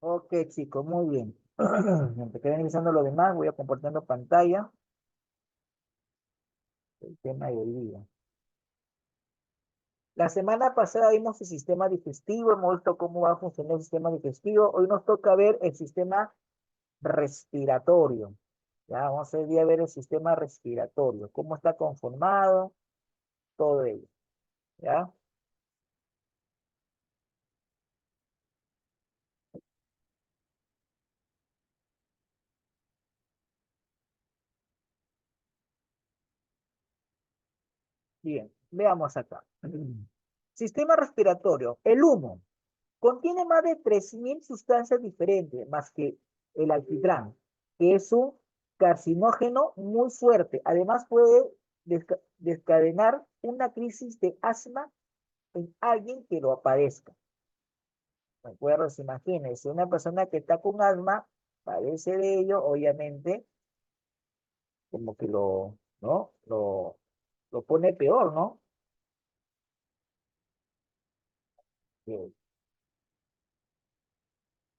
Ok, chicos, muy bien. Mientras que ven revisando lo demás, voy a compartiendo pantalla. El tema de hoy día. La semana pasada vimos el sistema digestivo, hemos visto cómo va a funcionar el sistema digestivo. Hoy nos toca ver el sistema respiratorio. Ya, vamos a ver el sistema respiratorio, cómo está conformado, todo ello. ¿Ya? Bien, veamos acá. Sistema respiratorio. El humo contiene más de 3.000 sustancias diferentes, más que el alquitrán, que es un carcinógeno muy fuerte. Además, puede desencadenar una crisis de asma en alguien que lo padezca. ¿De acuerdo? Imagínense, una persona que está con asma, padece de ello, obviamente, como que ¿no? Lo pone peor, ¿no? Bien,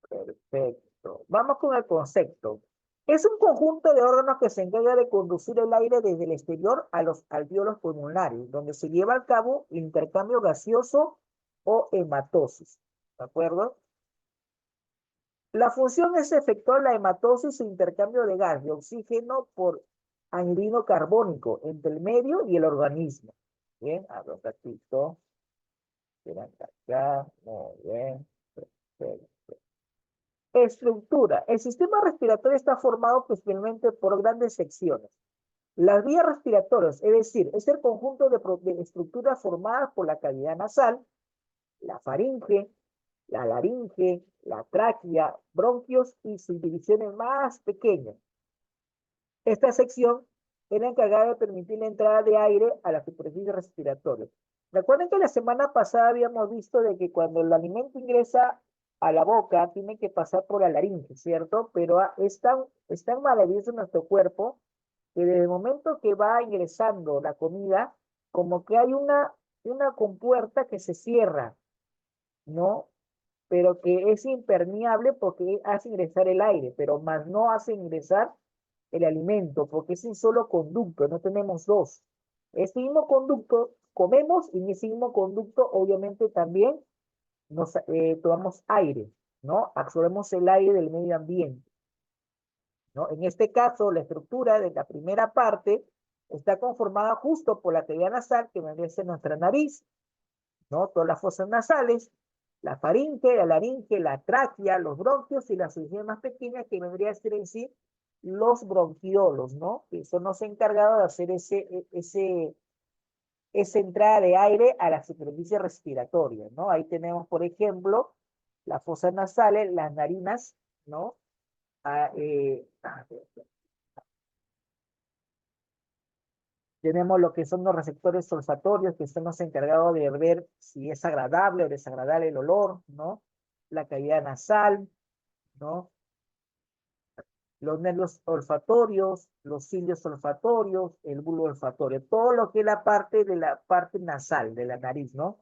perfecto. Vamos con el concepto. Es un conjunto de órganos que se encarga de conducir el aire desde el exterior a los alvéolos pulmonares, donde se lleva a cabo intercambio gaseoso o hematosis. ¿De acuerdo? La función es efectuar la hematosis e intercambio de gas de oxígeno por anhídrido carbónico entre el medio y el organismo. Bien, abro un ratito. Miren acá, muy bien. Perfecto. Estructura. El sistema respiratorio está formado principalmente por grandes secciones. Las vías respiratorias, es decir, es el conjunto de estructuras formadas por la cavidad nasal, la faringe, la laringe, la tráquea, bronquios y sus divisiones más pequeñas. Esta sección era encargada de permitir la entrada de aire a la superficie respiratoria. Recuerden que la semana pasada habíamos visto de que cuando el alimento ingresa a la boca, tiene que pasar por la laringe, ¿cierto? Pero es tan maravilloso nuestro cuerpo que desde el momento que va ingresando la comida, como que hay una compuerta que se cierra, ¿no? Pero que es impermeable porque hace ingresar el aire, pero más no hace ingresar el alimento, porque es un solo conducto, no tenemos dos. Este mismo conducto comemos y en ese mismo conducto obviamente también nos tomamos aire, ¿no? Absorbemos el aire del medio ambiente, ¿no? En este caso, la estructura de la primera parte está conformada justo por la cavidad nasal, que vendría a ser nuestra nariz, ¿no? Todas las fosas nasales, la faringe, la laringe, la tráquea, los bronquios y las secciones más pequeñas que vendría a ser en sí los bronquiolos, ¿no? Que son los encargados de hacer esa entrada de aire a la superficie respiratoria, ¿no? Ahí tenemos, por ejemplo, las fosas nasales, las narinas, ¿no? Ah, tenemos lo que son los receptores olfatorios, que son los encargados de ver si es agradable o desagradable el olor, ¿no? La cavidad nasal, ¿no? Los nervios olfatorios, los cilios olfatorios, el bulbo olfatorio, todo lo que es la parte de la parte nasal de la nariz, ¿no?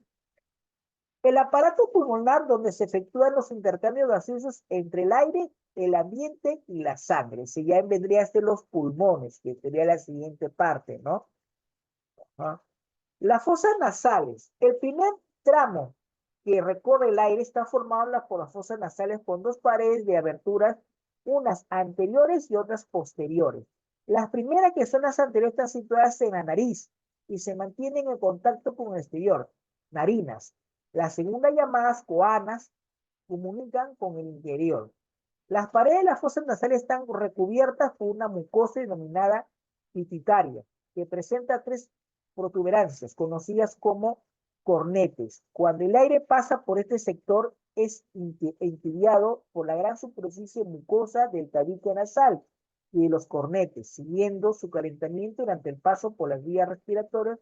El aparato pulmonar donde se efectúan los intercambios gaseosos entre el aire, el ambiente y la sangre. Si ya vendría a ser los pulmones, que sería la siguiente parte, ¿no? ¿Ah? Las fosas nasales. El primer tramo que recorre el aire está formado por las fosas nasales con dos paredes de aberturas, unas anteriores y otras posteriores. Las primeras, que son las anteriores, están situadas en la nariz y se mantienen en contacto con el exterior, narinas. Las segundas, llamadas coanas, comunican con el interior. Las paredes de las fosas nasales están recubiertas por una mucosa denominada pituitaria, que presenta tres protuberancias conocidas como cornetes. Cuando el aire pasa por este sector, es entibiado por la gran superficie mucosa del tabique nasal y de los cornetes, siguiendo su calentamiento durante el paso por las vías respiratorias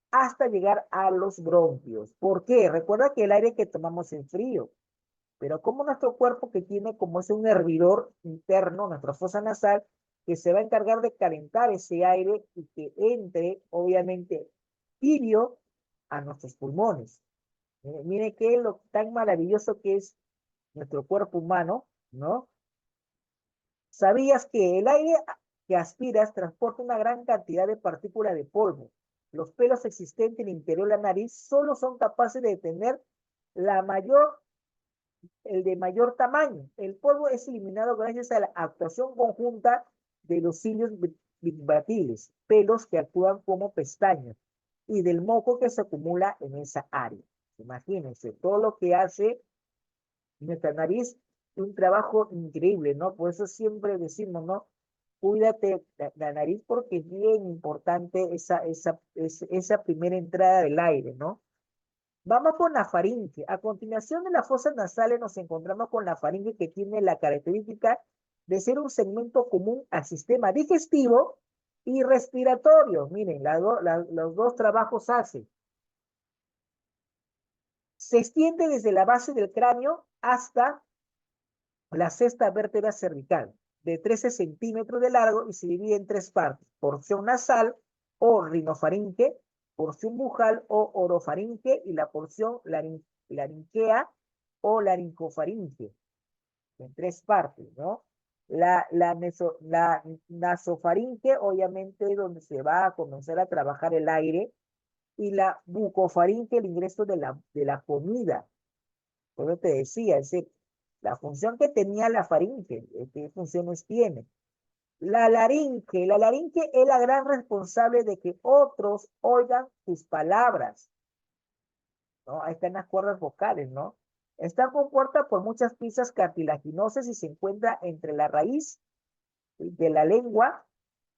hasta llegar a los bronquios. ¿Por qué? Recuerda que el aire que tomamos es frío, pero como nuestro cuerpo, que tiene como es un hervidor interno, nuestra fosa nasal, que se va a encargar de calentar ese aire y que entre, obviamente, tibio a nuestros pulmones. Mire qué lo tan maravilloso que es nuestro cuerpo humano, ¿no? ¿Sabías que el aire que aspiras transporta una gran cantidad de partículas de polvo? Los pelos existentes en el interior de la nariz solo son capaces de detener el de mayor tamaño. El polvo es eliminado gracias a la actuación conjunta de los cilios bimbatiles, pelos que actúan como pestañas, y del moco que se acumula en esa área. Imagínense todo lo que hace nuestra nariz, un trabajo increíble, ¿no? Por eso siempre decimos, ¿no? Cuídate la nariz porque es bien importante esa primera entrada del aire, ¿no? Vamos con la faringe. A continuación de las fosas nasales nos encontramos con la faringe, que tiene la característica de ser un segmento común al sistema digestivo y respiratorio. Miren, los dos trabajos hacen. Se extiende desde la base del cráneo hasta la sexta vértebra cervical, de 13 centímetros de largo, y se divide en tres partes: porción nasal o rinofaringe, porción bucal o orofaringe, y la porción larinquea o laringofaringe, en tres partes, ¿no? La nasofaringe, obviamente, es donde se va a comenzar a trabajar el aire, y la bucofaringe, el ingreso de la comida. Por eso te decía, es decir, la función que tenía la faringe, ¿qué funciones tiene? La laringe es la gran responsable de que otros oigan tus palabras, ¿no? Ahí están las cuerdas vocales, ¿no? Está compuesta por muchas piezas cartilaginosas y se encuentra entre la raíz de la lengua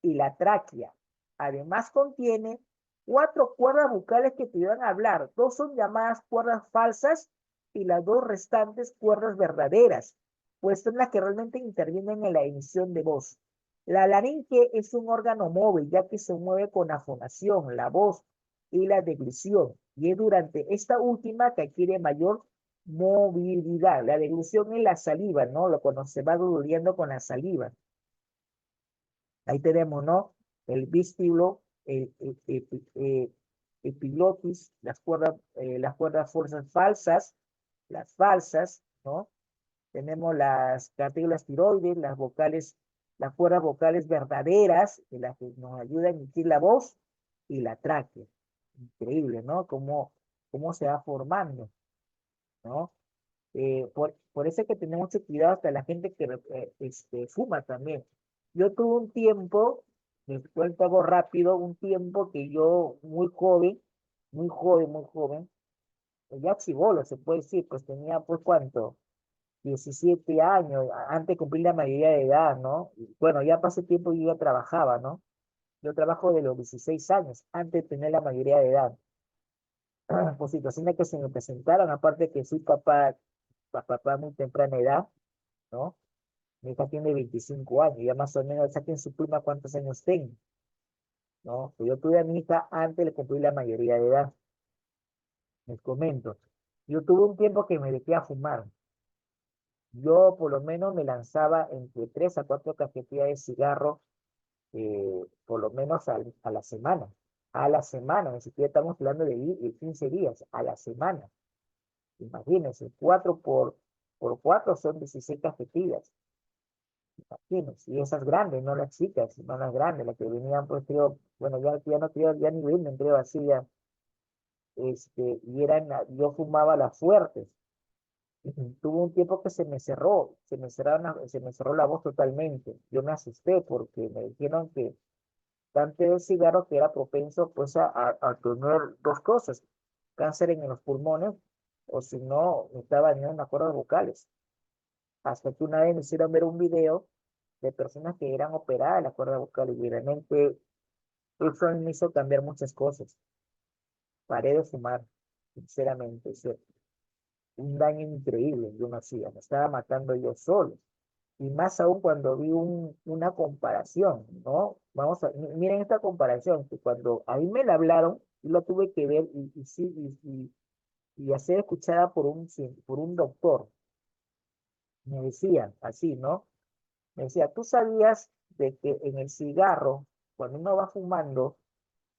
y la tráquea. Además contiene 4 cuerdas vocales que te ayudan a hablar. 2 son llamadas cuerdas falsas y las 2 restantes cuerdas verdaderas, pues son las que realmente intervienen en la emisión de voz. La laringe es un órgano móvil, ya que se mueve con la fonación, la voz y la deglución, y es durante esta última que adquiere mayor movilidad. La deglución es la saliva, ¿no? Lo cuando se va diluyendo con la saliva. Ahí tenemos, ¿no? El vístiblo, epiglotis, las cuerdas fuerzas falsas, las falsas, ¿no? Tenemos las cartílagas tiroides, las cuerdas vocales verdaderas, que las que nos ayudan a emitir la voz, y la tráquea. Increíble, ¿no? Cómo se va formando, ¿no? Por eso es que tenemos mucho cuidado hasta la gente que fuma también. Yo tuve un tiempo, les cuento algo rápido, un tiempo que yo, muy joven, muy joven, muy joven, ya chibolo se puede decir, pues tenía, pues, ¿cuánto? 17 años, antes de cumplir la mayoría de edad, ¿no? Y bueno, ya pasé tiempo y yo ya trabajaba, ¿no? Yo trabajo de los 16 años, antes de tener la mayoría de edad. Por situaciones que se me presentaron, aparte que soy papá a muy temprana edad, ¿no? Mi hija tiene 25 años, ya más o menos saquen su prima cuántos años tengo, ¿no? Pues yo tuve a mi hija antes de cumplir la mayoría de edad. Les comento, yo tuve un tiempo que me dediqué a fumar. Yo por lo menos me lanzaba entre 3 a 4 cajetillas de cigarro, por lo menos a la semana. A la semana, ni siquiera estamos hablando de 15 días, a la semana. Imagínense, 4 por 4 son 16 cajetillas. Imagínense, y esas grandes, no las chicas, sino las grandes, las que venían, pues creo, bueno, ya no creo, ya ni venden, creo, así ya, y yo fumaba las fuertes. Tuvo un tiempo que se me cerró la voz totalmente. Yo me asusté porque me dijeron que tanto el cigarro que era propenso, pues, a tener dos cosas: cáncer en los pulmones, o si no, me estaba dañando las cuerdas vocales. Hasta que una vez me hicieron ver un video de personas que eran operadas de la cuerda vocal, y realmente eso me hizo cambiar muchas cosas. Paré de fumar, sinceramente, es un daño increíble yo me hacía, me estaba matando yo solo. Y más aún cuando vi una comparación, ¿no? Miren esta comparación, que cuando a mí me la hablaron, yo la tuve que ver y sí, y hacer escuchada por un doctor. Me decía así, ¿no? Me decía, ¿tú sabías de que en el cigarro, cuando uno va fumando,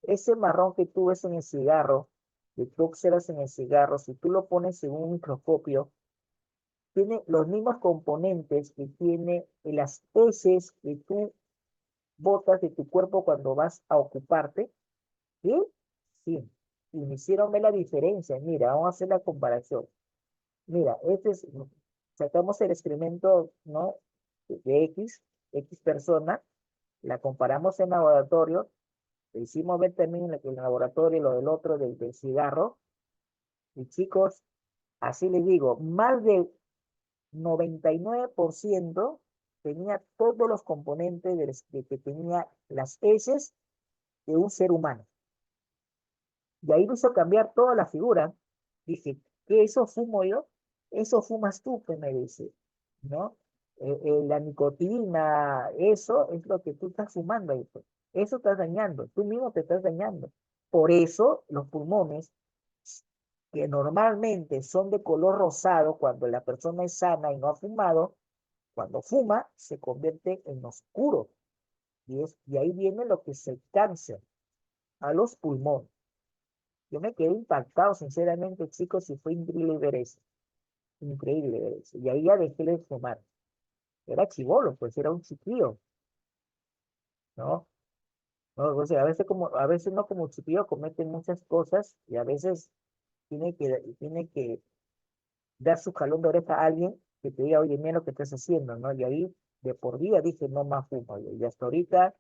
ese marrón que tú ves en el cigarro, que tú observas en el cigarro, si tú lo pones en un microscopio, tiene los mismos componentes que tiene las heces que tú botas de tu cuerpo cuando vas a ocuparte. ¿Sí? Sí. Y me hicieron ver la diferencia. Mira, vamos a hacer la comparación. Mira, sacamos el experimento, ¿no? De X persona, la comparamos en laboratorio, le hicimos ver también en el laboratorio lo del otro, del cigarro, y chicos, así les digo, más de 99% tenía todos los componentes de que tenía las heces de un ser humano. Y ahí me hizo cambiar toda la figura. Dije, ¿qué eso fumo yo? Eso fumas tú, que me dice, ¿no? La nicotina, eso es lo que tú estás fumando ahí, pues. Eso estás dañando, tú mismo te estás dañando. Por eso los pulmones, que normalmente son de color rosado cuando la persona es sana y no ha fumado, cuando fuma se convierte en oscuro. Y ahí viene lo que es el cáncer a los pulmones. Yo me quedé impactado, sinceramente, chicos, y fue increíble ver eso. Increíble ver eso. Y ahí ya dejé de fumar. Era chibolo, pues era un chiquillo, ¿no? No, o sea, a veces no como chiquillo cometen muchas cosas y a veces tiene que dar su jalón de oreja a alguien que te diga, oye, mira lo que estás haciendo, ¿no? Y ahí de por vida dije, no más fumo. Y hasta ahorita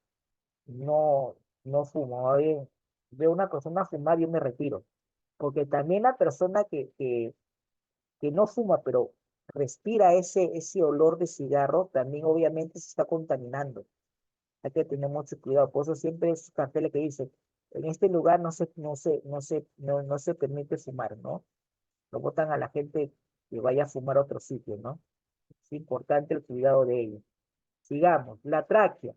no, no fumo. Oye, veo una persona fumar, yo me retiro. Porque también la persona que no fuma, pero respira ese olor de cigarro, también obviamente se está contaminando. Hay que tener mucho cuidado. Por eso siempre es carteles que dicen, en este lugar no se permite fumar, ¿no? Lo botan a la gente que vaya a fumar a otro sitio, ¿no? Es importante el cuidado de ellos. Sigamos, la tráquea.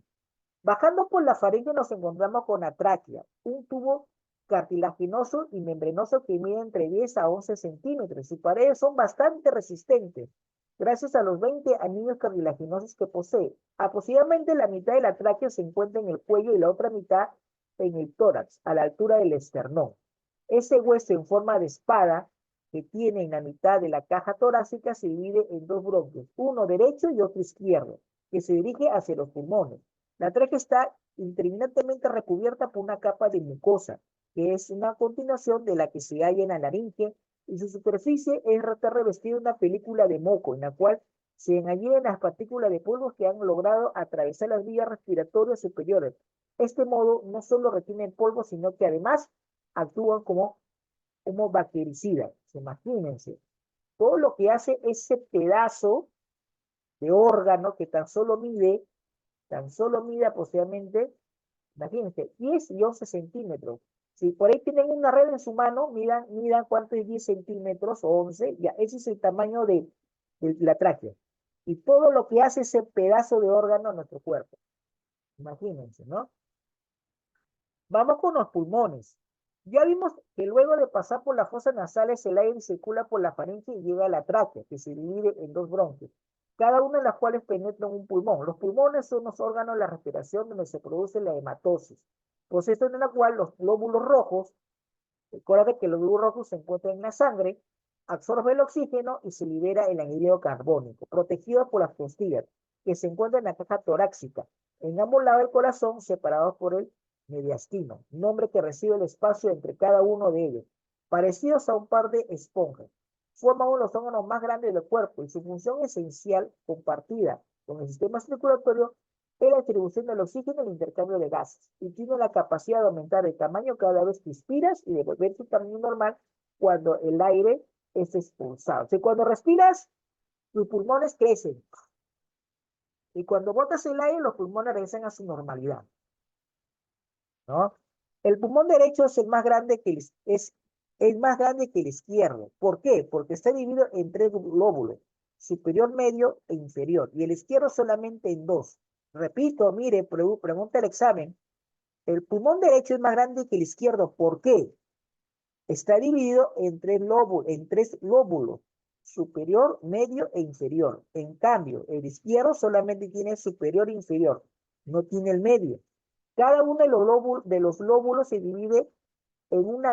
Bajando por la faringe nos encontramos con la tráquea, un tubo cartilaginoso y membranoso que mide entre 10 a 11 centímetros. Sus paredes son bastante resistentes, gracias a los 20 anillos cartilaginosos que posee. Aproximadamente la mitad de la tráquea se encuentra en el cuello y la otra mitad en el tórax, a la altura del esternón. Ese hueso en forma de espada que tiene en la mitad de la caja torácica se divide en dos bronquios, uno derecho y otro izquierdo, que se dirige hacia los pulmones. La tráquea está interminablemente recubierta por una capa de mucosa, que es una continuación de la que se halla en la laringe, y su superficie está revestida de una película de moco, en la cual se añaden las partículas de polvo que han logrado atravesar las vías respiratorias superiores. De este modo, no solo retienen polvo, sino que además actúan como bactericidas. Imagínense, todo lo que hace ese pedazo de órgano que tan solo mide aproximadamente, imagínense, 10 y 11 centímetros. Si por ahí tienen una red en su mano, midan cuánto es 10 centímetros o 11, ya ese es el tamaño de la tráquea. Y todo lo que hace ese pedazo de órgano en nuestro cuerpo. Imagínense, ¿no? Vamos con los pulmones. Ya vimos que luego de pasar por las fosas nasales, el aire circula por la faringe y llega a la tráquea, que se divide en dos bronquios, cada una de las cuales penetra en un pulmón. Los pulmones son los órganos de la respiración donde se produce la hematosis, proceso en el cual los glóbulos rojos, recuerda que los glóbulos rojos se encuentran en la sangre, absorbe el oxígeno y se libera el anhídrido carbónico, protegido por las costillas, que se encuentran en la caja torácica, en ambos lados del corazón, separados por el mediastino, nombre que recibe el espacio entre cada uno de ellos, parecidos a un par de esponjas. Forman uno de los órganos más grandes del cuerpo y su función esencial, compartida con el sistema circulatorio, es la distribución del oxígeno y el intercambio de gases, y tiene la capacidad de aumentar el tamaño cada vez que inspiras y devolver su tamaño normal cuando el aire es expulsado. O sea, cuando respiras, tus pulmones crecen, y cuando botas el aire, los pulmones regresan a su normalidad, ¿no? El pulmón derecho es el más grande es más grande que el izquierdo. ¿Por qué? Porque está dividido en tres lóbulos, superior, medio e inferior, y el izquierdo solamente en dos. Repito, mire, pregunta el examen. El pulmón derecho es más grande que el izquierdo. ¿Por qué? Está dividido en tres lóbulos, superior, medio e inferior. En cambio, el izquierdo solamente tiene superior e inferior, no tiene el medio. Cada uno de los lóbulos se divide en un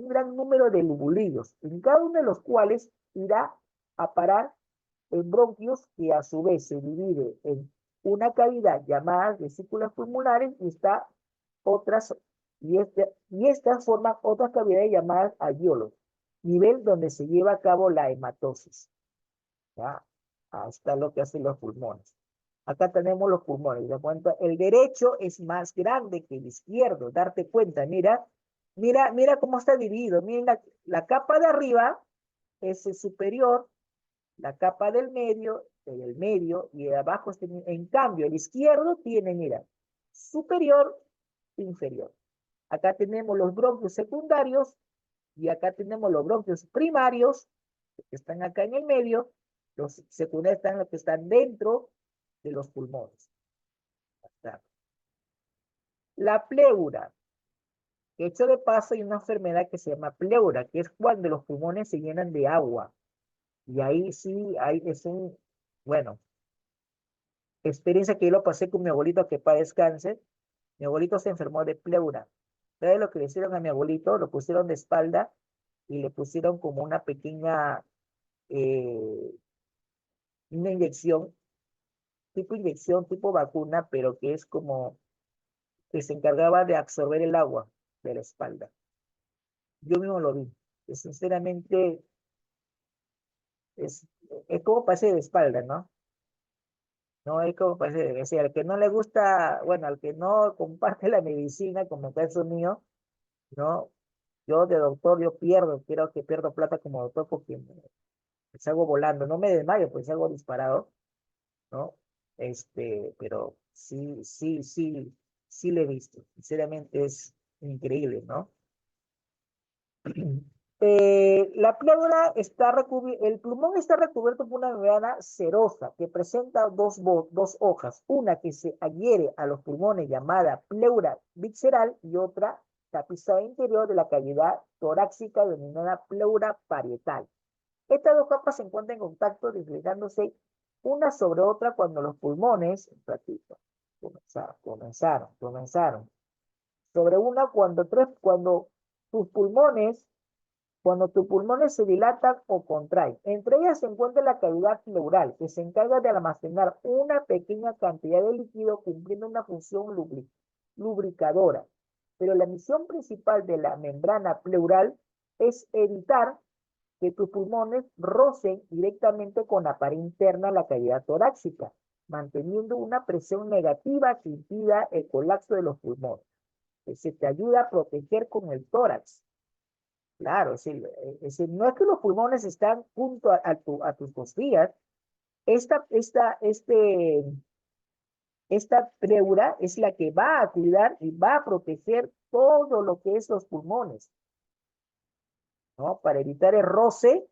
gran número de lobulillos, en cada uno de los cuales irá a parar el bronquios, que a su vez se divide en una cavidad llamada vesículas pulmonares y está otras, y estas forman otras cavidades llamadas alvéolos, nivel donde se lleva a cabo la hematosis. ¿Ya? Ahí está lo que hacen los pulmones. Acá tenemos los pulmones. ¿Te cuenta? El derecho es más grande que el izquierdo. Darte cuenta, mira, mira cómo está dividido. Miren la capa de arriba es el superior, la capa del medio y de abajo está en cambio, el izquierdo tiene, mira, superior, inferior. Acá tenemos los bronquios secundarios y acá tenemos los bronquios primarios, que están acá en el medio. Los secundarios están los que están dentro de los pulmones. La pleura. Que hecho de paso, hay una enfermedad que se llama pleura, que es cuando los pulmones se llenan de agua. Y ahí sí, es un, bueno, experiencia que yo lo pasé con mi abuelito, que para cáncer. Mi abuelito se enfermó de pleura. ¿Sabes lo que le hicieron a mi abuelito? Lo pusieron de espalda y le pusieron como una pequeña una inyección, tipo vacuna, pero que es como que se encargaba de absorber el agua de la espalda. Yo mismo lo vi. Sinceramente, es, es como pase de espalda, ¿no? No es como pase de... O sea, al que no le gusta, bueno, al que no comparte la medicina, como el caso mío, ¿no? Yo de doctor, yo creo que pierdo plata como doctor porque salgo volando. No me desmayo, pues salgo disparado, ¿no? Pero sí le he visto. Sinceramente es increíble, ¿no? La pleura el pulmón está recubierto por una membrana serosa que presenta dos hojas, una que se adhiere a los pulmones llamada pleura visceral y otra tapizada interior de la cavidad torácica denominada pleura parietal. Estas dos capas se encuentran en contacto deslizándose una sobre otra cuando los pulmones, un ratito, comenzaron. Sobre una cuando tus pulmones se dilatan o contraen. Entre ellas se encuentra la cavidad pleural, que se encarga de almacenar una pequeña cantidad de líquido cumpliendo una función lubricadora. Pero la misión principal de la membrana pleural es evitar que tus pulmones rocen directamente con la pared interna de la cavidad torácica, manteniendo una presión negativa que impida el colapso de los pulmones. Se te ayuda a proteger con el tórax. Claro, no es que los pulmones están junto a tus costillas. Esta, esta, este, esta pleura es la que va a cuidar y va a proteger todo lo que es los pulmones, ¿no? Para evitar el roce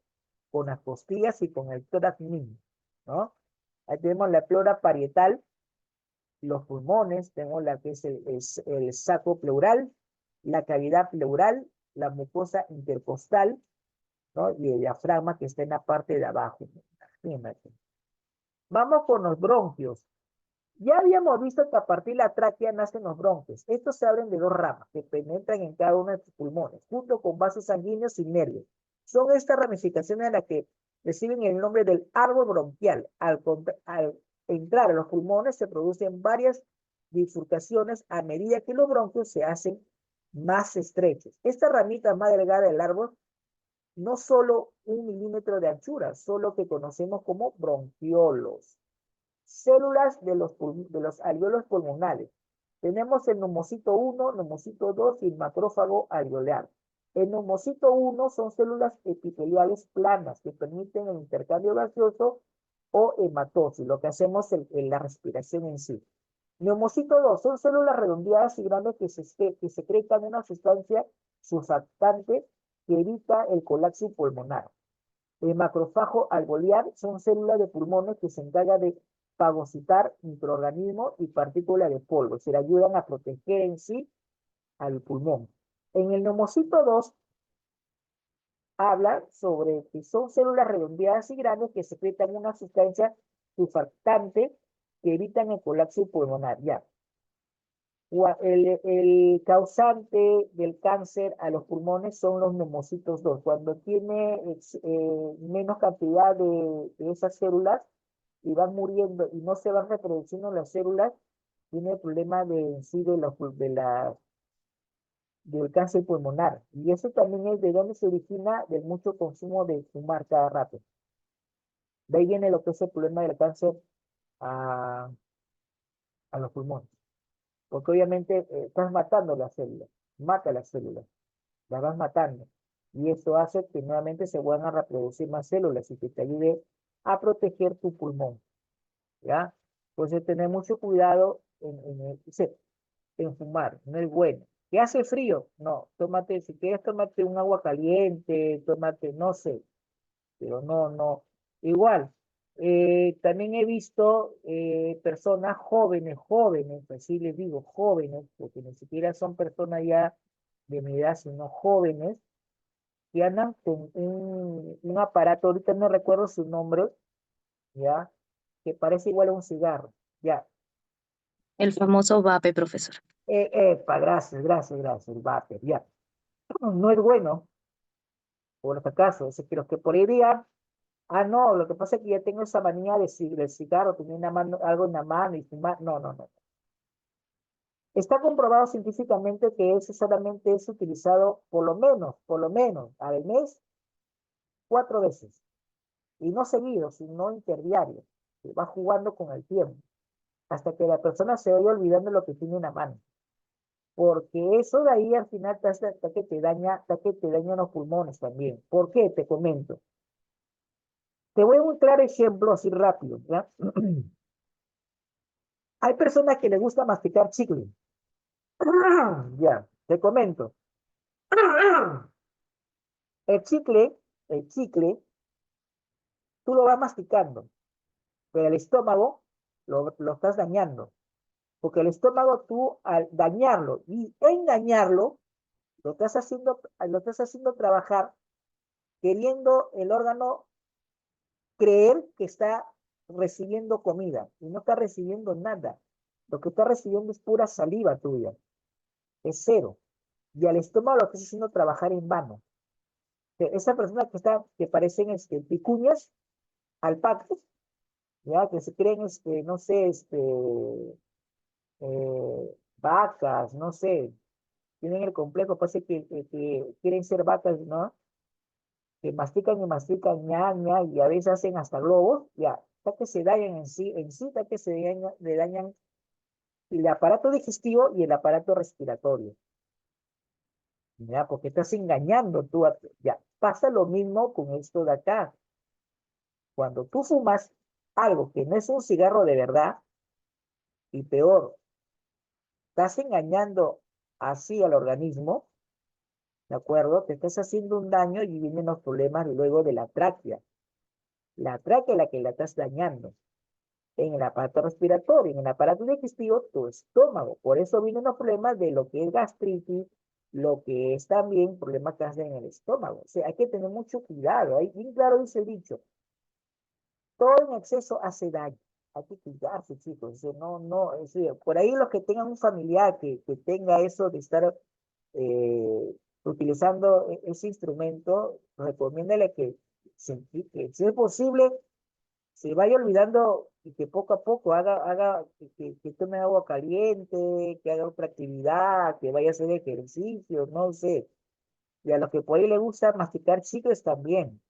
con las costillas y con el tórax mismo, ¿no? Ahí tenemos la pleura parietal, los pulmones, tenemos la que es el saco pleural, la cavidad pleural, la mucosa intercostal, ¿no? Y el diafragma que está en la parte de abajo. Imagínate. Vamos con los bronquios. Ya habíamos visto que a partir de la tráquea nacen los bronquios. Estos se abren de dos ramas que penetran en cada uno de tus pulmones, junto con vasos sanguíneos y nervios. Son estas ramificaciones las que reciben el nombre del árbol bronquial. Al entrar a los pulmones se producen varias bifurcaciones a medida que los bronquios se hacen más estrechos. Esta ramita más delgada del árbol no solo 1 milímetro de anchura, solo que conocemos como bronquiolos. Células de los alvéolos pulmonares. Tenemos el neumocito 1, neumocito 2 y el macrófago alveolar. El neumocito 1 son células epiteliales planas que permiten el intercambio gaseoso o hematosis, lo que hacemos en la respiración en sí. Neumocito 2 son células redondeadas y grandes que secretan una sustancia surfactante que evita el colapso pulmonar. El macrófago alveolar son células de pulmones que se encargan de fagocitar microorganismos y partículas de polvo, se le ayudan a proteger en sí al pulmón. En el neumocito 2 habla sobre que son células redondeadas y grandes que secretan una sustancia surfactante que evitan el colapso pulmonar. Ya. El causante del cáncer a los pulmones son los neumocitos 2. Cuando tiene menos cantidad de esas células y van muriendo y no se van reproduciendo las células, tiene el problema de, en sí del cáncer pulmonar. Y eso también es de donde se origina del mucho consumo de fumar cada rato. De ahí viene lo que es el problema del cáncer a, a los pulmones. Porque obviamente estás matando las células, mata las células, las vas matando. Y eso hace que nuevamente se vuelvan a reproducir más células y que te ayude a proteger tu pulmón, ¿ya? Entonces, tener mucho cuidado en fumar, no es bueno. ¿Qué hace frío? No, tómate, si quieres, tómate un agua caliente, tómate, no sé, pero no, no. Igual, también he visto personas jóvenes, así les digo, jóvenes, porque ni siquiera son personas ya de mi edad, sino jóvenes, que andan con un aparato, ahorita no recuerdo su nombre, ya, que parece igual a un cigarro, ya. El famoso vape, profesor. Gracias, el váter, ya. No es bueno, por si acaso, es que los que por ahí digan, ah, no, lo que pasa es que ya tengo esa manía del cigarro, tener una mano, algo en la mano y fumar. No, no, no. Está comprobado científicamente que eso solamente es utilizado por lo menos al mes, 4 veces. Y no seguido, sino interdiario. Que va jugando con el tiempo. Hasta que la persona se vaya olvidando lo que tiene en la mano. Porque eso de ahí al final hasta que te daña los pulmones también. ¿Por qué? Te comento. Te voy a un claro ejemplo así rápido, ¿ya? Hay personas que les gusta masticar chicle. Ya, te comento. El chicle, el chicle, tú lo vas masticando, pero el estómago lo estás dañando. Porque el estómago tú al dañarlo y en dañarlo, lo estás haciendo trabajar queriendo el órgano creer que está recibiendo comida y no está recibiendo nada. Lo que está recibiendo es pura saliva tuya, es cero. Y al estómago lo estás haciendo trabajar en vano. Esa persona que parecen picuñas, alpacas, ya, que se creen, no sé, vacas, no sé, tienen el complejo, parece que quieren ser vacas, ¿no? Que mastican y mastican, ña, ña, y a veces hacen hasta globos, ya, hasta que se dañan en sí, hasta que le dañan el aparato digestivo y el aparato respiratorio, ya, porque estás engañando tú, ya, pasa lo mismo con esto de acá. Cuando tú fumas algo que no es un cigarro de verdad, y peor, estás engañando así al organismo, ¿de acuerdo? Te estás haciendo un daño y vienen los problemas luego de la tráquea. La tráquea es la que la estás dañando. En el aparato respiratorio, en el aparato digestivo, tu estómago. Por eso vienen los problemas de lo que es gastritis, lo que es también problemas que hacen en el estómago. O sea, hay que tener mucho cuidado. Ahí bien claro dice el dicho, todo en exceso hace daño. Hay que cuidarse, chicos. O sea, no, no, es decir, por ahí los que tengan un familiar que tenga eso de estar utilizando ese instrumento, recomiéndale que si es posible, se vaya olvidando y que poco a poco haga que tome agua caliente, que haga otra actividad, que vaya a hacer ejercicio, no sé. Y a los que por ahí le gusta masticar chicles también.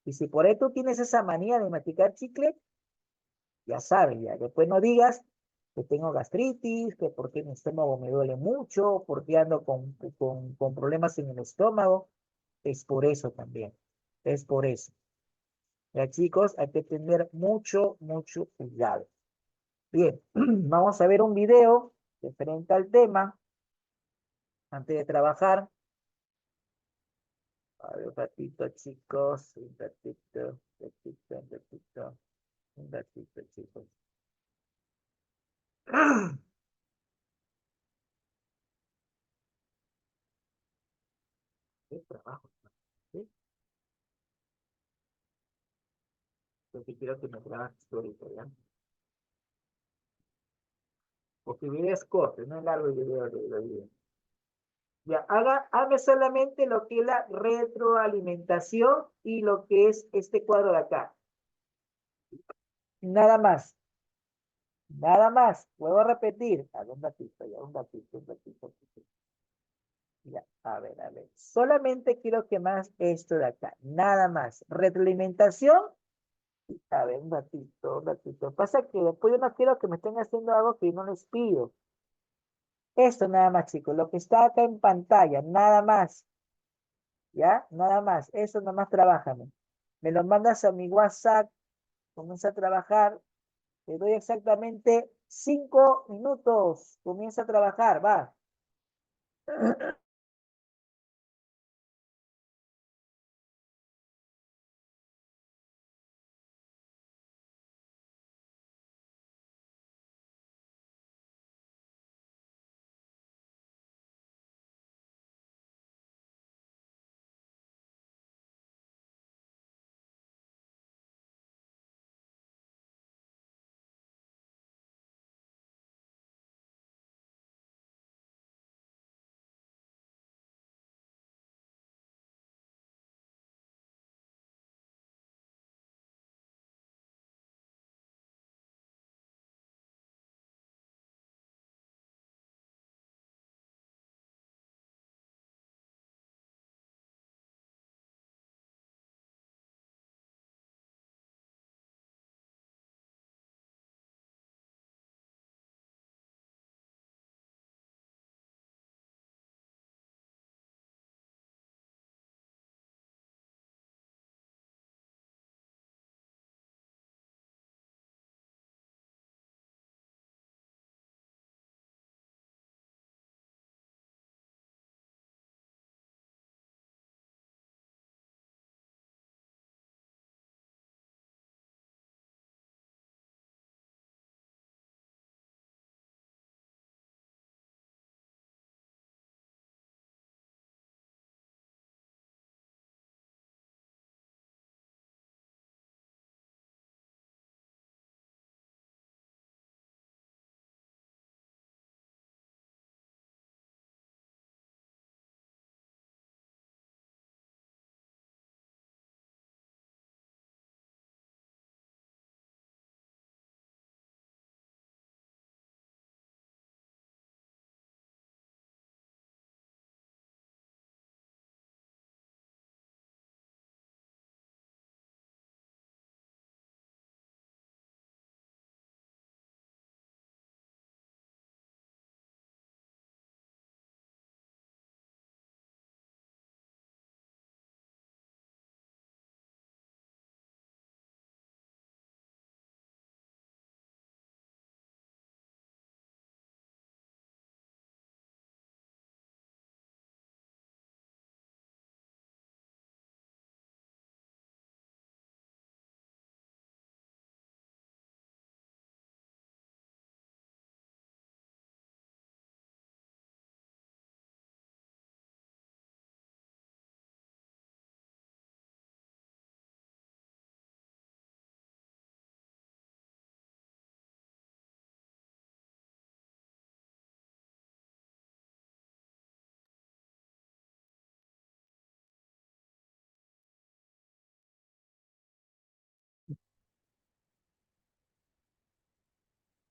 Y si por ahí tú tienes esa manía de masticar chicle, ya sabes, ya. Después no digas que tengo gastritis, que porque mi estómago me duele mucho, porque ando con problemas en el estómago. Es por eso también. Es por eso. Ya, chicos, hay que tener mucho, mucho cuidado. Bien, vamos a ver un video referente al tema antes de trabajar. A ver, un ratito, chicos, un ratito, un ratito, chicos. ¿Qué trabajo? ¿Sí? Yo sí quiero que me trabajes ahorita, ¿ya? porque el video es corto, no es largo el video de video. Ya, haga solamente lo que es la retroalimentación y lo que es este cuadro de acá. Nada más. Nada más. Vuelvo a repetir. A ver, un ratito, ya, un ratito, un ratito. Un ratito. Ya, a ver, a ver. Solamente quiero que más esto de acá. Nada más. Retroalimentación. A ver, un ratito, un ratito. Pasa que después yo no quiero que me estén haciendo algo que yo no les pido. Esto nada más, chicos. Lo que está acá en pantalla. Nada más. ¿Ya? Nada más. Eso nada más trabájame. Me lo mandas a mi WhatsApp. Comienza a trabajar. Te doy exactamente 5 minutos. Comienza a trabajar. Va.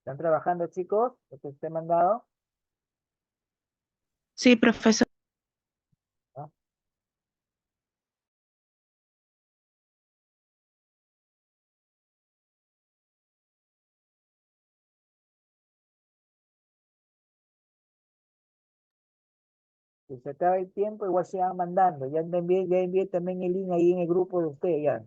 ¿Están trabajando, chicos? Lo que usted ha mandado. Sí, profesor. ¿No? Si se acaba el tiempo, igual se van mandando. Ya envié también el link ahí en el grupo de ustedes ya.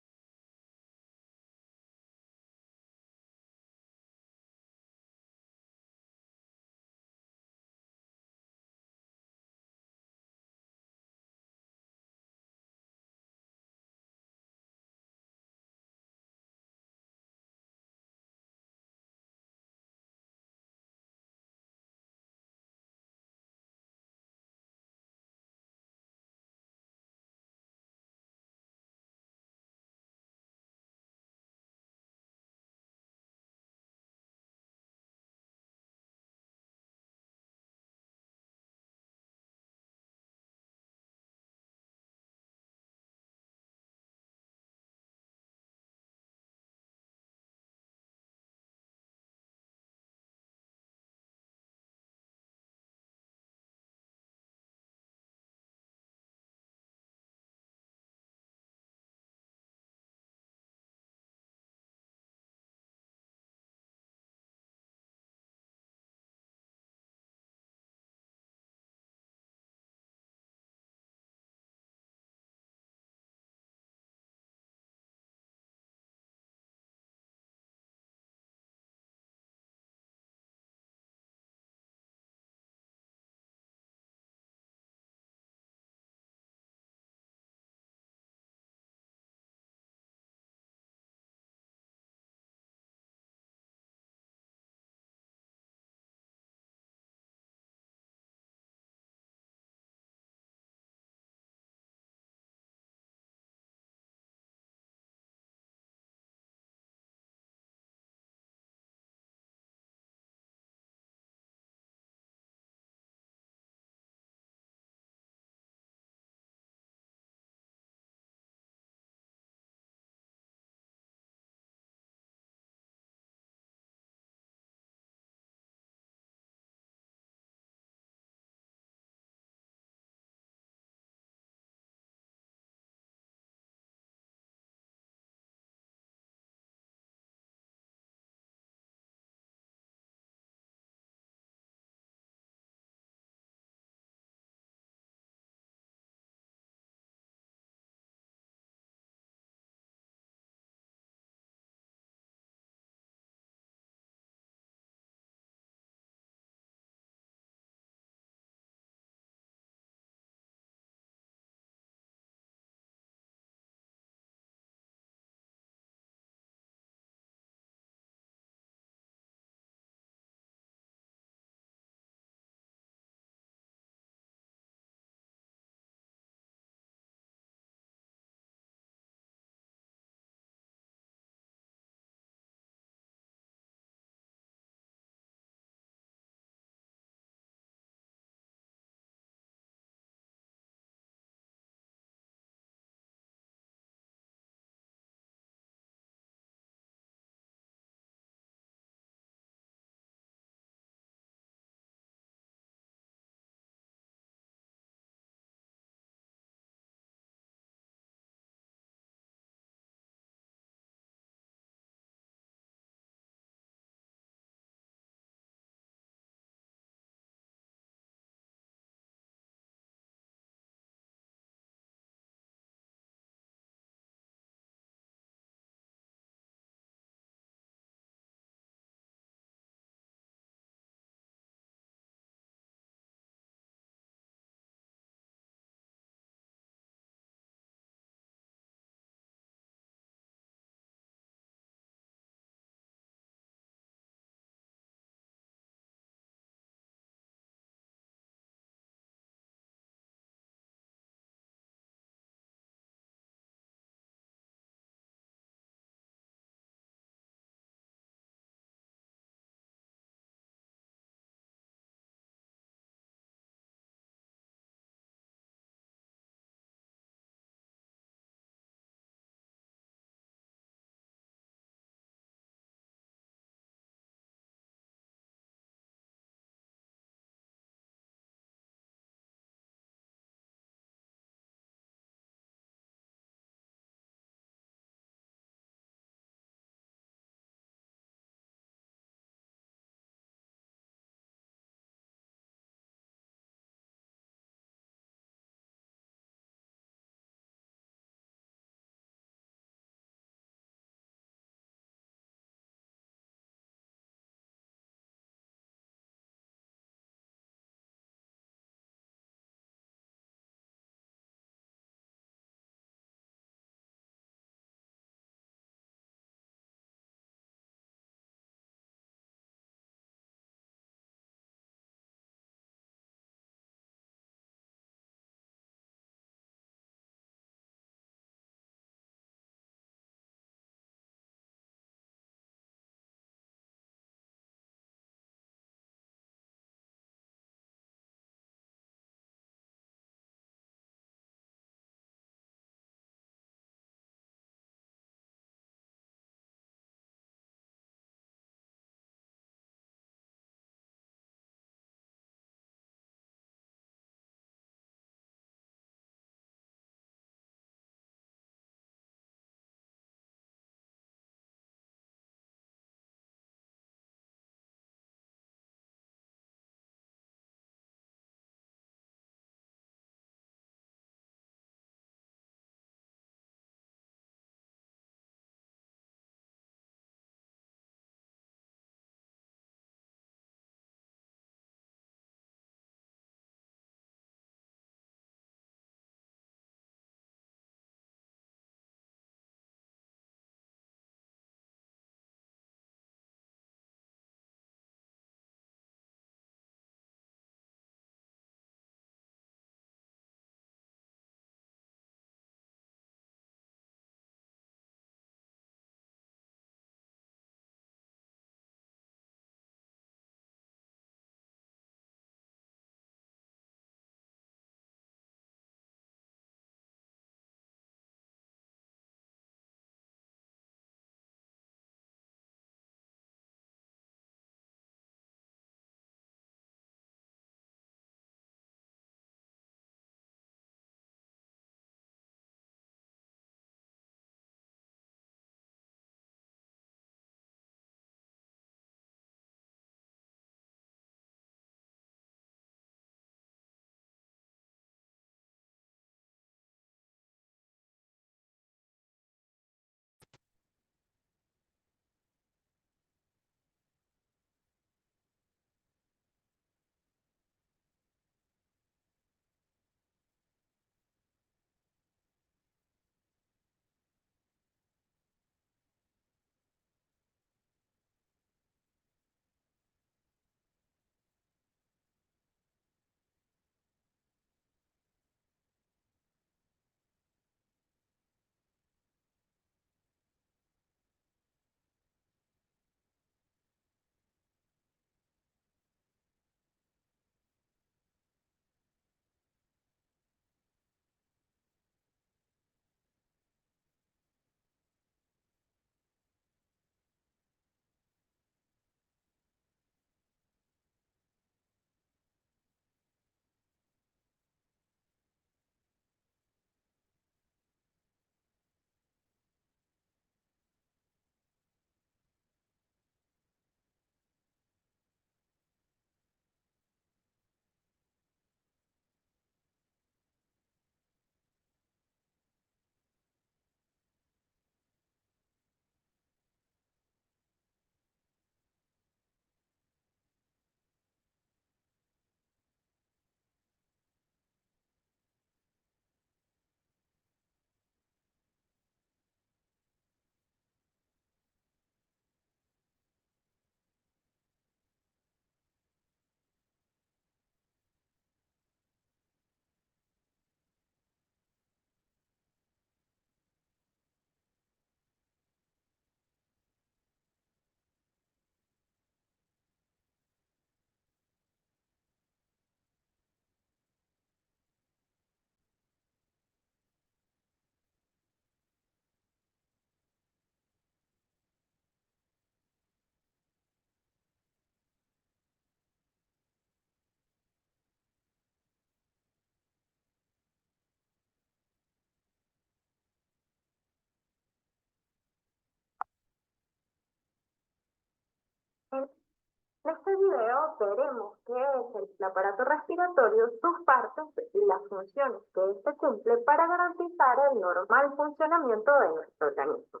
veremos qué es el aparato respiratorio, sus partes y las funciones que éste cumple para garantizar el normal funcionamiento de nuestro organismo.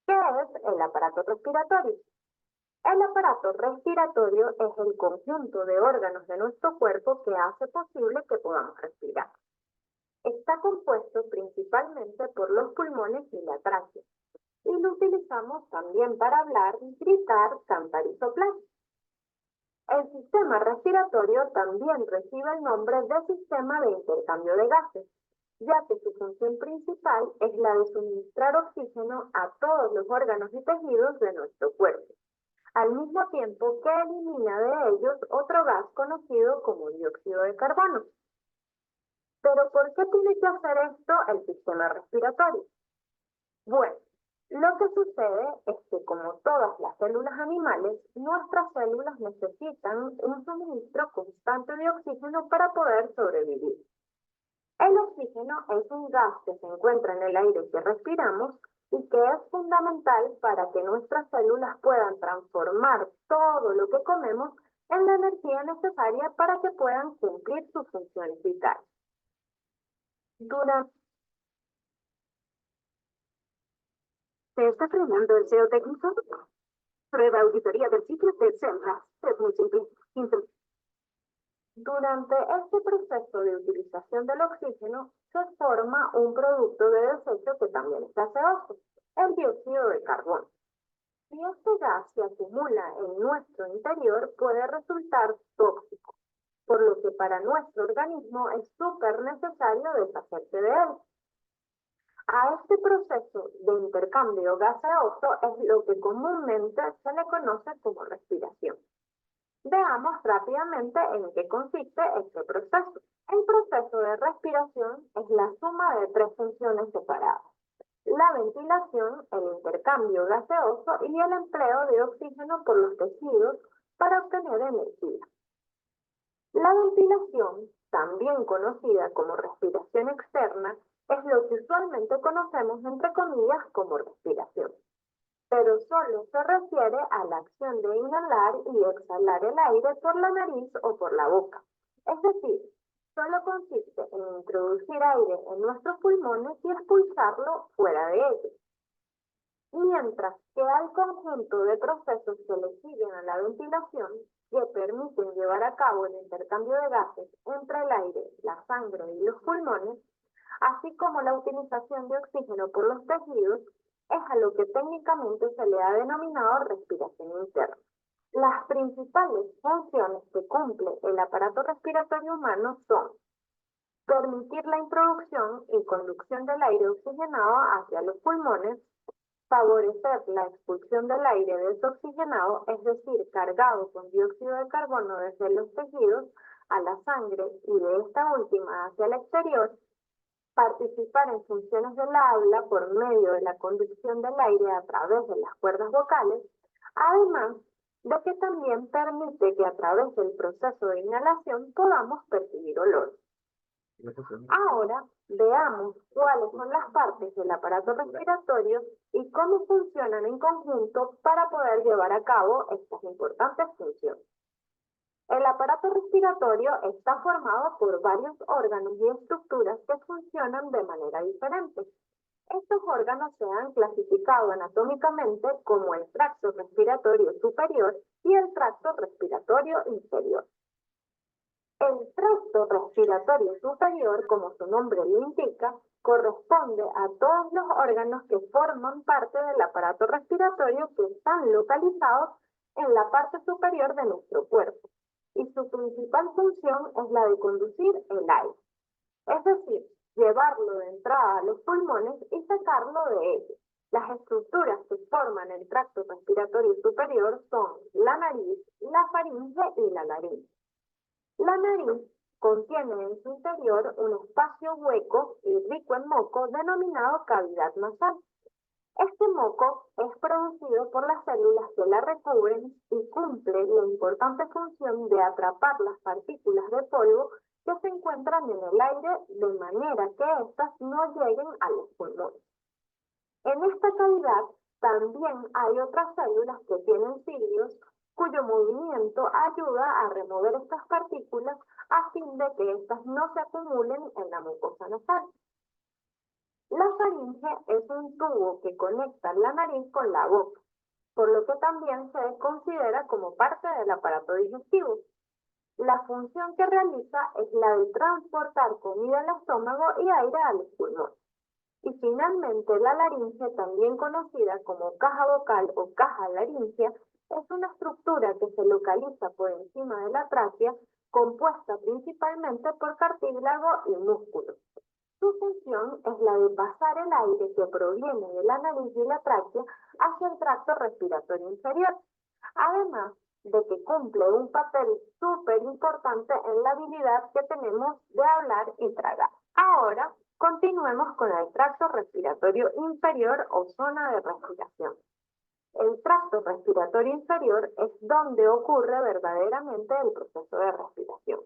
¿Qué es el aparato respiratorio? El aparato respiratorio es el conjunto de órganos de nuestro cuerpo que hace posible que podamos respirar. Está compuesto principalmente por los pulmones y la tráquea, y lo utilizamos también para hablar, gritar, cantar y soplar. El sistema respiratorio también recibe el nombre de sistema de intercambio de gases, ya que su función principal es la de suministrar oxígeno a todos los órganos y tejidos de nuestro cuerpo, al mismo tiempo que elimina de ellos otro gas conocido como dióxido de carbono. ¿Pero por qué tiene que hacer esto el sistema respiratorio? Bueno, lo que sucede es que como todas las células animales, nuestras células necesitan un suministro constante de oxígeno para poder sobrevivir. El oxígeno es un gas que se encuentra en el aire que respiramos y que es fundamental para que nuestras células puedan transformar todo lo que comemos en la energía necesaria para que puedan cumplir sus funciones vitales. ¿Se está frenando el SEO técnico? Prueba auditoría del sitio de SEMrush. Es muy simple. Durante este proceso de utilización del oxígeno, se forma un producto de desecho que también es gaseoso, el dióxido de carbono. Si este gas se acumula en nuestro interior, puede resultar tóxico, por lo que para nuestro organismo es súper necesario deshacerse de él. A este proceso de intercambio gaseoso es lo que comúnmente se le conoce como respiración. Veamos rápidamente en qué consiste este proceso. El proceso de respiración es la suma de tres funciones separadas: la ventilación, el intercambio gaseoso y el empleo de oxígeno por los tejidos para obtener energía. La ventilación, también conocida como respiración externa, es lo que usualmente conocemos entre comillas como respiración, pero solo se refiere a la acción de inhalar y exhalar el aire por la nariz o por la boca. Es decir, solo consiste en introducir aire en nuestros pulmones y expulsarlo fuera de ellos. Mientras que al conjunto de procesos que le siguen a la ventilación, que permiten llevar a cabo el intercambio de gases entre el aire, la sangre y los pulmones, así como la utilización de oxígeno por los tejidos, es a lo que técnicamente se le ha denominado respiración interna. Las principales funciones que cumple el aparato respiratorio humano son permitir la introducción y conducción del aire oxigenado hacia los pulmones, favorecer la expulsión del aire desoxigenado, es decir, cargado con dióxido de carbono desde los tejidos a la sangre y de esta última hacia el exterior, participar en funciones del habla por medio de la conducción del aire a través de las cuerdas vocales, además de que también permite que a través del proceso de inhalación podamos percibir olor. Ahora veamos cuáles son las partes del aparato respiratorio y cómo funcionan en conjunto para poder llevar a cabo estas importantes funciones. El aparato respiratorio está formado por varios órganos y estructuras que funcionan de manera diferente. Estos órganos se han clasificado anatómicamente como el tracto respiratorio superior y el tracto respiratorio inferior. El tracto respiratorio superior, como su nombre lo indica, corresponde a todos los órganos que forman parte del aparato respiratorio que están localizados en la parte superior de nuestro cuerpo, y su principal función es la de conducir el aire, es decir, llevarlo de entrada a los pulmones y sacarlo de ellos. Las estructuras que forman el tracto respiratorio superior son la nariz, la faringe y la laringe. La nariz contiene en su interior un espacio hueco y rico en moco denominado cavidad nasal. Este moco es producido por las células que la recubren y cumple la importante función de atrapar las partículas de polvo que se encuentran en el aire de manera que éstas no lleguen a los pulmones. En esta cavidad también hay otras células que tienen cilios cuyo movimiento ayuda a remover estas partículas a fin de que éstas no se acumulen en la mucosa nasal. La faringe es un tubo que conecta la nariz con la boca, por lo que también se considera como parte del aparato digestivo. La función que realiza es la de transportar comida al estómago y aire a los pulmones. Y finalmente, la laringe, también conocida como caja vocal o caja laringea, es una estructura que se localiza por encima de la tráquea, compuesta principalmente por cartílago y músculo. Su función es la de pasar el aire que proviene de la nariz y la tráquea hacia el tracto respiratorio inferior, además de que cumple un papel súper importante en la habilidad que tenemos de hablar y tragar. Ahora, continuemos con el tracto respiratorio inferior o zona de respiración. El tracto respiratorio inferior es donde ocurre verdaderamente el proceso de respiración,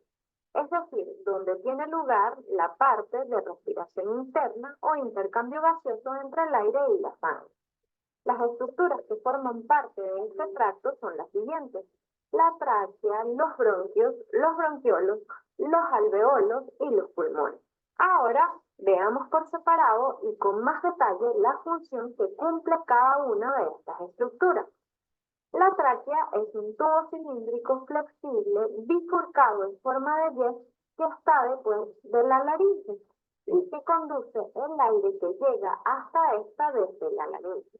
es decir, donde tiene lugar la parte de respiración interna o intercambio gaseoso entre el aire y la sangre. Las estructuras que forman parte de este tracto son las siguientes: la tráquea, los bronquios, los bronquiolos, los alveolos y los pulmones. Ahora veamos por separado y con más detalle la función que cumple cada una de estas estructuras. La tráquea es un tubo cilíndrico flexible bifurcado en forma de Y que está después de la laringe y que conduce el aire que llega hasta esta desde la laringe.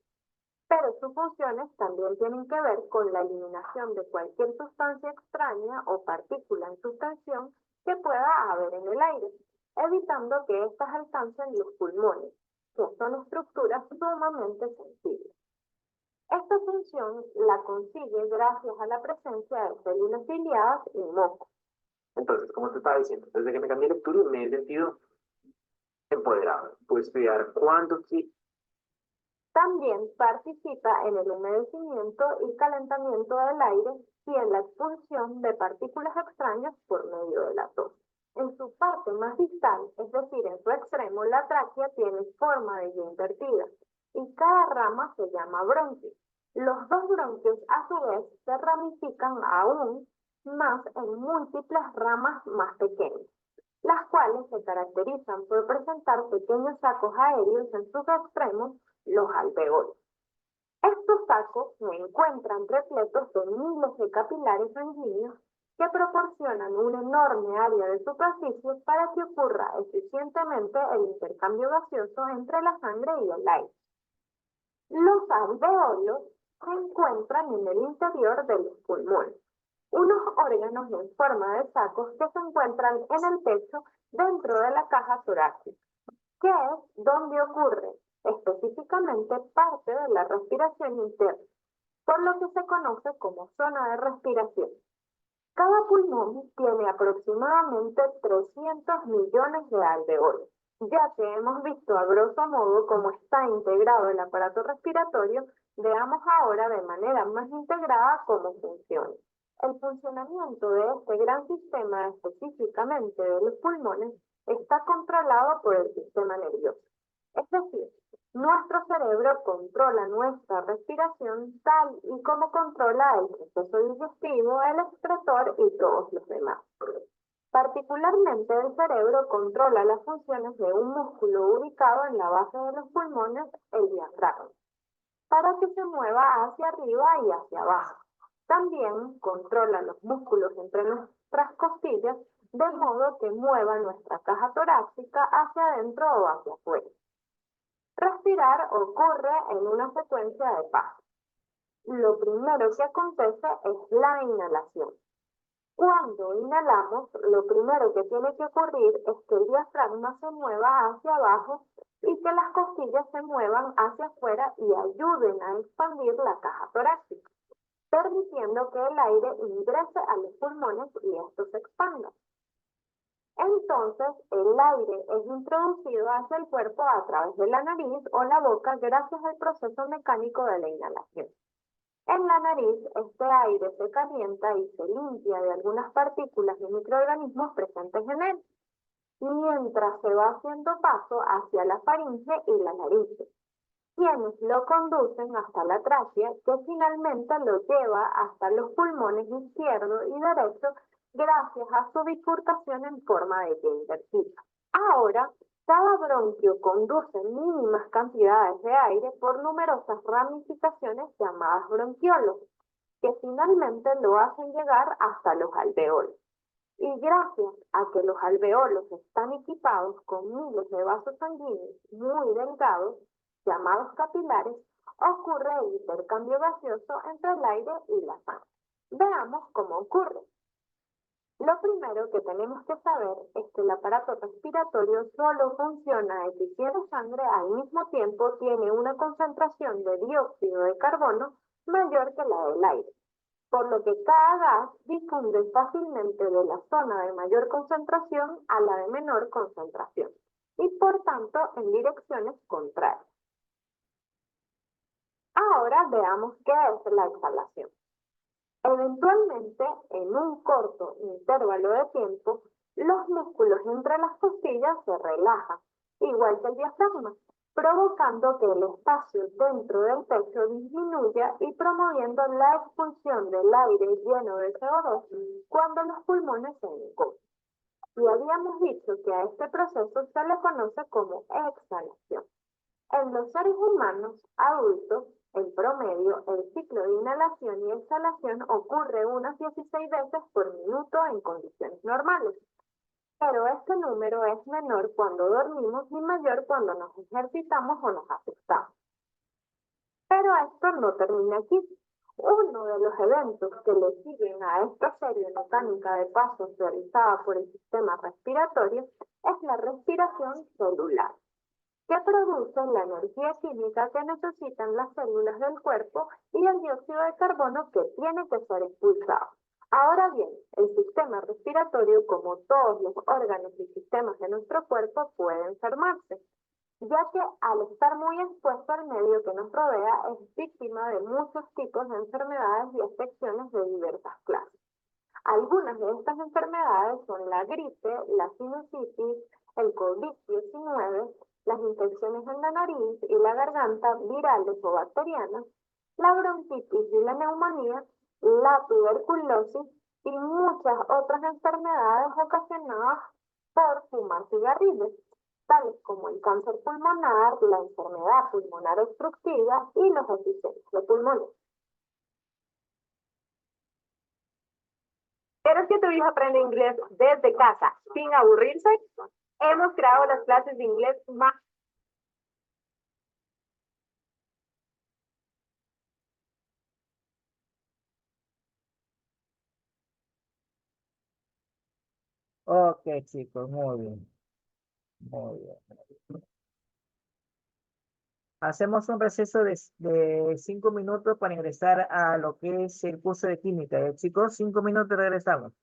Pero sus funciones también tienen que ver con la eliminación de cualquier sustancia extraña o partícula en suspensión que pueda haber en el aire, evitando que éstas alcancen los pulmones, que son estructuras sumamente sensibles. Esta función la consigue gracias a la presencia de células ciliadas y moco. Entonces, como te estaba diciendo, desde que me cambié de lectura me he sentido empoderado. Puedo estudiar cuándo sí. También participa en el humedecimiento y calentamiento del aire y en la expulsión de partículas extrañas por medio de la tos. En su parte más distal, es decir, en su extremo, la tráquea tiene forma de Y invertida y cada rama se llama bronquio. Los dos bronquios, a su vez, se ramifican aún más en múltiples ramas más pequeñas, las cuales se caracterizan por presentar pequeños sacos aéreos en sus extremos, los alveolos. Estos sacos se encuentran repletos de miles de capilares sanguíneos que proporcionan un enorme área de superficie para que ocurra eficientemente el intercambio gaseoso entre la sangre y el aire. Los alveolos se encuentran en el interior de los pulmones, unos órganos en forma de sacos que se encuentran en el pecho dentro de la caja torácica, que es donde ocurre específicamente parte de la respiración interna, por lo que se conoce como zona de respiración. Cada pulmón tiene aproximadamente 300 millones de alveolos. Ya que hemos visto a grosso modo cómo está integrado el aparato respiratorio, veamos ahora de manera más integrada cómo funciona. El funcionamiento de este gran sistema, específicamente de los pulmones, está controlado por el sistema nervioso. Es decir, nuestro cerebro controla nuestra respiración tal y como controla el proceso digestivo, el excretor y todos los demás. Particularmente el cerebro controla las funciones de un músculo ubicado en la base de los pulmones, el diafragma, para que se mueva hacia arriba y hacia abajo. También controla los músculos entre nuestras costillas, de modo que mueva nuestra caja torácica hacia adentro o hacia afuera. Respirar ocurre en una secuencia de pasos. Lo primero que acontece es la inhalación. Cuando inhalamos, lo primero que tiene que ocurrir es que el diafragma se mueva hacia abajo y que las costillas se muevan hacia afuera y ayuden a expandir la caja torácica, permitiendo que el aire ingrese a los pulmones y estos se expandan. Entonces, el aire es introducido hacia el cuerpo a través de la nariz o la boca gracias al proceso mecánico de la inhalación. En la nariz, este aire se calienta y se limpia de algunas partículas de microorganismos presentes en él, mientras se va haciendo paso hacia la faringe y la laringe. quienes lo conducen hasta la tráquea, que finalmente lo lleva hasta los pulmones izquierdo y derecho gracias a su bifurcación en forma de Y invertida. Ahora, cada bronquio conduce mínimas cantidades de aire por numerosas ramificaciones llamadas bronquiolos, que finalmente lo hacen llegar hasta los alveolos. Y gracias a que los alveolos están equipados con miles de vasos sanguíneos muy delgados, llamados capilares, ocurre el intercambio gaseoso entre el aire y la sangre. Veamos cómo ocurre. Lo primero que tenemos que saber es que el aparato respiratorio solo funciona y si tiene sangre al mismo tiempo tiene una concentración de dióxido de carbono mayor que la del aire, por lo que cada gas difunde fácilmente de la zona de mayor concentración a la de menor concentración y por tanto en direcciones contrarias. Ahora veamos qué es la exhalación. Eventualmente, en un corto intervalo de tiempo, los músculos entre las costillas se relajan, igual que el diafragma, provocando que el espacio dentro del pecho disminuya y promoviendo la expulsión del aire lleno de CO2 cuando los pulmones se encogen. Y habíamos dicho que a este proceso se le conoce como exhalación. En los seres humanos adultos, en promedio, el ciclo de inhalación y exhalación ocurre unas 16 veces por minuto en condiciones normales. Pero este número es menor cuando dormimos y mayor cuando nos ejercitamos o nos asustamos. Pero esto no termina aquí. Uno de los eventos que le siguen a esta serie mecánica de pasos realizada por el sistema respiratorio es la respiración celular, que produce la energía química que necesitan las células del cuerpo y el dióxido de carbono que tiene que ser expulsado. Ahora bien, el sistema respiratorio, como todos los órganos y sistemas de nuestro cuerpo, puede enfermarse, ya que al estar muy expuesto al medio que nos rodea es víctima de muchos tipos de enfermedades y afecciones de diversas clases. Algunas de estas enfermedades son la gripe, la sinusitis, el COVID-19, las infecciones en la nariz y la garganta virales o bacterianas, la bronquitis y la neumonía, la tuberculosis y muchas otras enfermedades ocasionadas por fumar cigarrillos, tales como el cáncer pulmonar, la enfermedad pulmonar obstructiva y los efisemas de pulmones. ¿Quieres que tu hijo aprenda inglés desde casa sin aburrirse? Hemos creado las clases de inglés más... Ok, chicos, muy bien. Muy bien. Hacemos un receso de 5 minutos para ingresar a lo que es el curso de química. Chicos, 5 minutos regresamos.